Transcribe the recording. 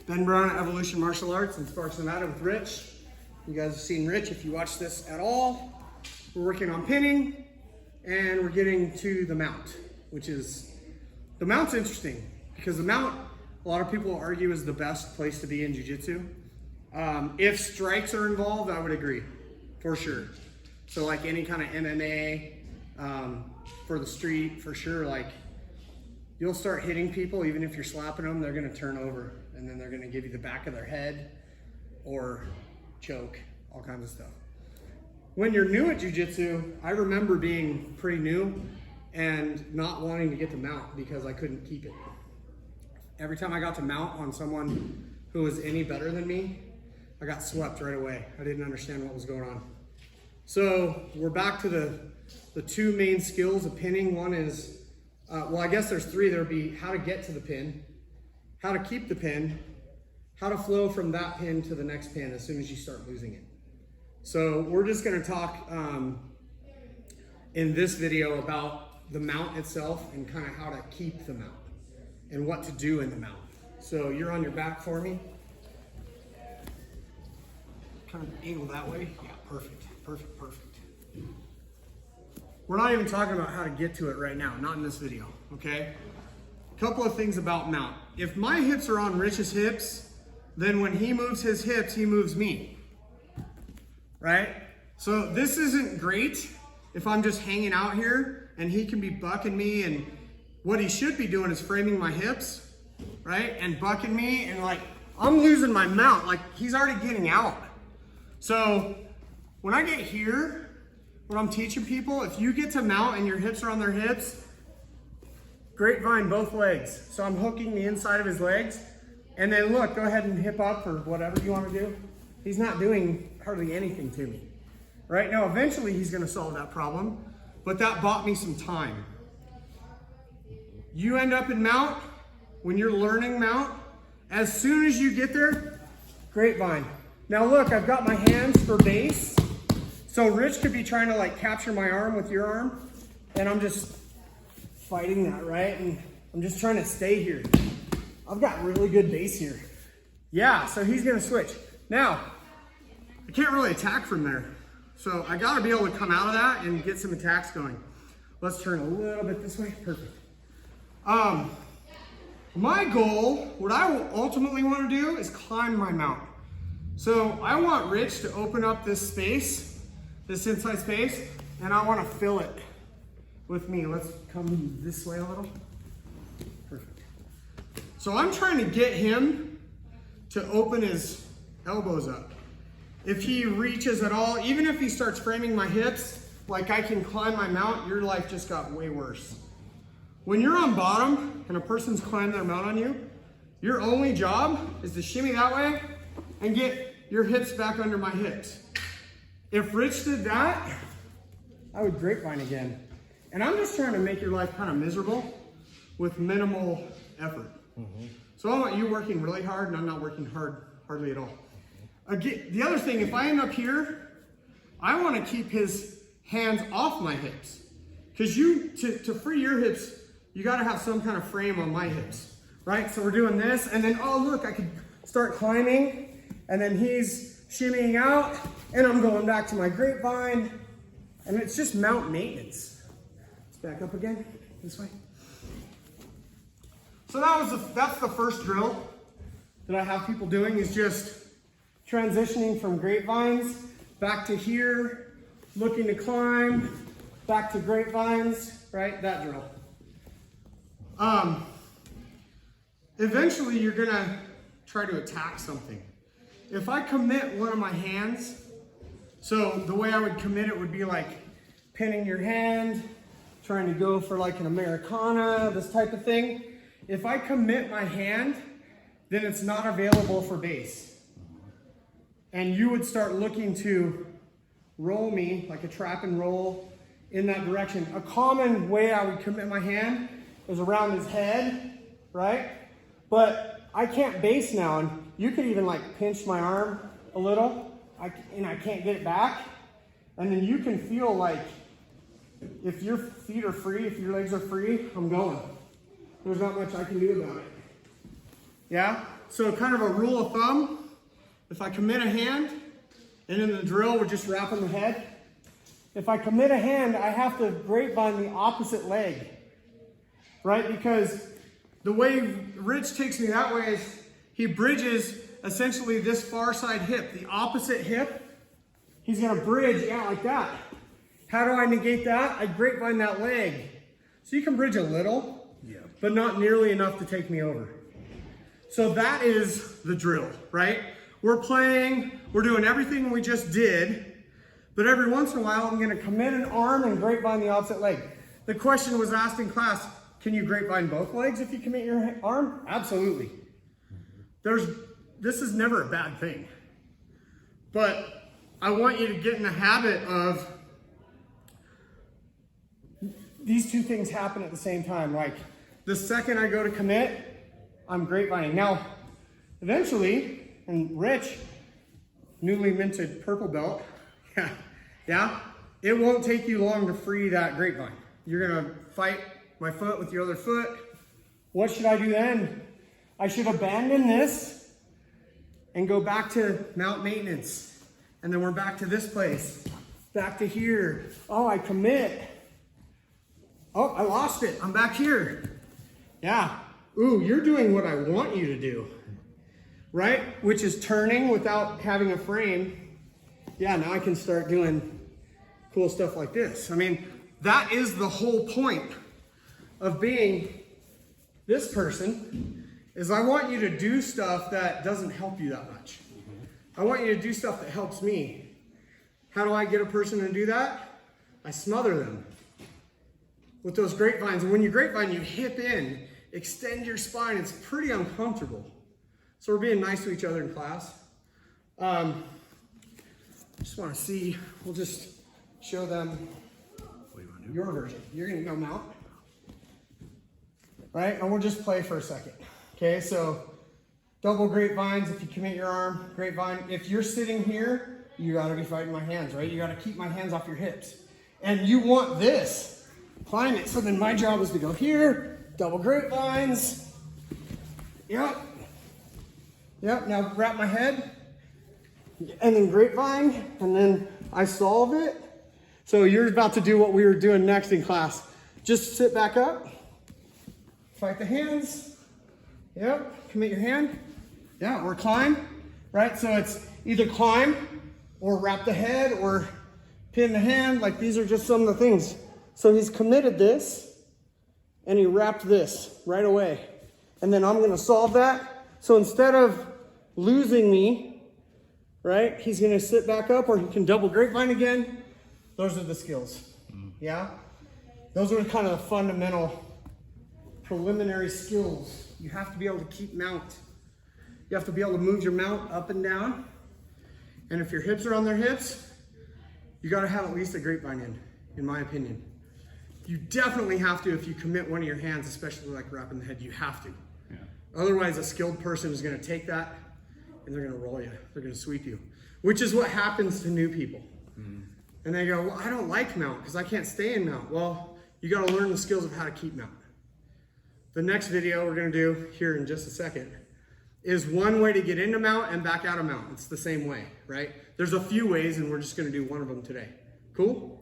Ben Brown at Evolution Martial Arts in Sparks, Nevada with Rich. You guys have seen Rich if you watch this at all. We're working on pinning and we're getting to the mount, which is, the mount's interesting because the mount, a lot of people argue is the best place to be in jiu-jitsu. If strikes are involved, I would agree, for sure. So like any kind of MMA, for the street, for sure, like you'll start hitting people, even if you're slapping them, they're gonna turn over and then they're gonna give you the back of their head or choke, all kinds of stuff. When you're new at jiu-jitsu, I remember being pretty new and not wanting to get to mount because I couldn't keep it. Every time I got to mount on someone who was any better than me, I got swept right away. I didn't understand what was going on. So we're back to the two main skills of pinning. One is, well, I guess there's three. There'd be how to get to the pin, how to keep the pin, how to flow from that pin to the next pin as soon as you start losing it. So we're just gonna talk in this video about the mount itself and kind of how to keep the mount and what to do in the mount. So you're on your back for me. Kind of angle that way. Yeah, perfect, perfect, perfect. We're not even talking about how to get to it right now, not in this video, okay? A couple of things about mount. If my hips are on Rich's hips, then when he moves his hips, he moves me, right? So this isn't great if I'm just hanging out here and he can be bucking me, and what he should be doing is framing my hips, right? And bucking me, and like, I'm losing my mount, like he's already getting out. So when I get here, what I'm teaching people, if you get to mount and your hips are on their hips, grapevine both legs. So I'm hooking the inside of his legs, and then look, go ahead and hip up or whatever you want to do. He's not doing hardly anything to me. Right now, eventually he's gonna solve that problem, but that bought me some time. You end up in mount, when you're learning mount, as soon as you get there, grapevine. Now look, I've got my hands for base. So Rich could be trying to like capture my arm with your arm, and I'm just fighting that, right? And I'm just trying to stay here. I've got really good base here. Yeah, so he's gonna switch. Now, I can't really attack from there. So I gotta be able to come out of that and get some attacks going. Let's turn a little bit this way, perfect. My goal, what I will ultimately wanna do is climb my mount. So I want Rich to open up this space, this inside space, and I want to fill it with me. Let's come this way a little. Perfect. So I'm trying to get him to open his elbows up. If he reaches at all, even if he starts framing my hips, like I can climb my mount, your life just got way worse. When you're on bottom and a person's climbed their mount on you, your only job is to shimmy that way and get your hips back under my hips. If Rich did that, I would grapevine again. And I'm just trying to make your life kind of miserable with minimal effort. So I want you working really hard, and I'm not working hard hardly at all. Again, the other thing, if I end up here, I want to keep his hands off my hips. Because to free your hips, you got to have some kind of frame on my hips, right? So we're doing this, and then, oh look, I could start climbing, and then he's shimmying out, and I'm going back to my grapevine, and it's just mount maintenance. Let's back up again, this way. So that's the first drill that I have people doing, is just transitioning from grapevines back to here, looking to climb, back to grapevines, right? That drill. Eventually you're gonna try to attack something. If I commit one of my hands, so the way I would commit it would be like pinning your hand, trying to go for like an Americana, this type of thing. If I commit my hand, then it's not available for base. And you would start looking to roll me, like a trap and roll in that direction. A common way I would commit my hand is around his head, right? But I can't base now, and you could even like pinch my arm a little, and I can't get it back. And then you can feel like if your feet are free, if your legs are free, I'm going. There's not much I can do about it. Yeah? so kind of a rule of thumb, if I commit a hand, and in the drill, we're just wrapping the head. If I commit a hand, I have to grapevine the opposite leg, right? Because the way Rich takes me that way is he bridges essentially this far side hip, the opposite hip. He's gonna bridge, yeah, like that. How do I negate that? I grapevine that leg. So you can bridge a little, but not nearly enough to take me over. So that is the drill, right? We're playing, we're doing everything we just did, but every once in a while, I'm gonna commit an arm and grapevine the opposite leg. The question was asked in class, can you grapevine both legs if you commit your arm? Absolutely. This is never a bad thing. But I want you to get in the habit of these two things happen at the same time. Like the second I go to commit, I'm grapevining. Now, eventually, and Rich, newly minted purple belt, yeah, it won't take you long to free that grapevine. You're gonna fight my foot with your other foot. What should I do then? I should abandon this and go back to mount maintenance. And then we're back to this place, back to here. Oh, I commit. Oh, I lost it, I'm back here. Yeah, ooh, you're doing what I want you to do. Right? Which is turning without having a frame. Yeah, now I can start doing cool stuff like this. I mean, that is the whole point of being this person, is I want you to do stuff that doesn't help you that much. I want you to do stuff that helps me. How do I get a person to do that? I smother them with those grapevines. And when you grapevine, you hip in, extend your spine. It's pretty uncomfortable. So we're being nice to each other in class. Just want to see, we'll just show them your version. You're going to go mount. Right? And we'll just play for a second. Okay, so double grapevines if you commit your arm, grapevine. If you're sitting here, you got to be fighting my hands, right? You got to keep my hands off your hips. And you want this. Climb it. So then my job is to go here, double grapevines. Yep. Yep, now wrap my head, and then grapevine, and then I solve it. So you're about to do what we were doing next in class. Just sit back up, fight the hands. Yep, commit your hand. Yeah, or climb, right? So it's either climb, or wrap the head, or pin the hand. Like these are just some of the things. So he's committed this, and he wrapped this right away. And then I'm gonna solve that. So instead of losing me, right, he's gonna sit back up, or he can double grapevine again. Those are the skills, yeah? Those are kind of the fundamental preliminary skills. You have to be able to keep mount. You have to be able to move your mount up and down. And if your hips are on their hips, you gotta have at least a grapevine in my opinion. You definitely have to if you commit one of your hands, especially like wrapping the head, you have to. Otherwise, a skilled person is going to take that and they're going to roll you. They're going to sweep you, which is what happens to new people. And they go, well, I don't like mount because I can't stay in mount. Well, you got to learn the skills of how to keep mount. The next video we're going to do here in just a second is one way to get into mount and back out of mount. It's the same way, right? There's a few ways and we're just going to do one of them today. Cool?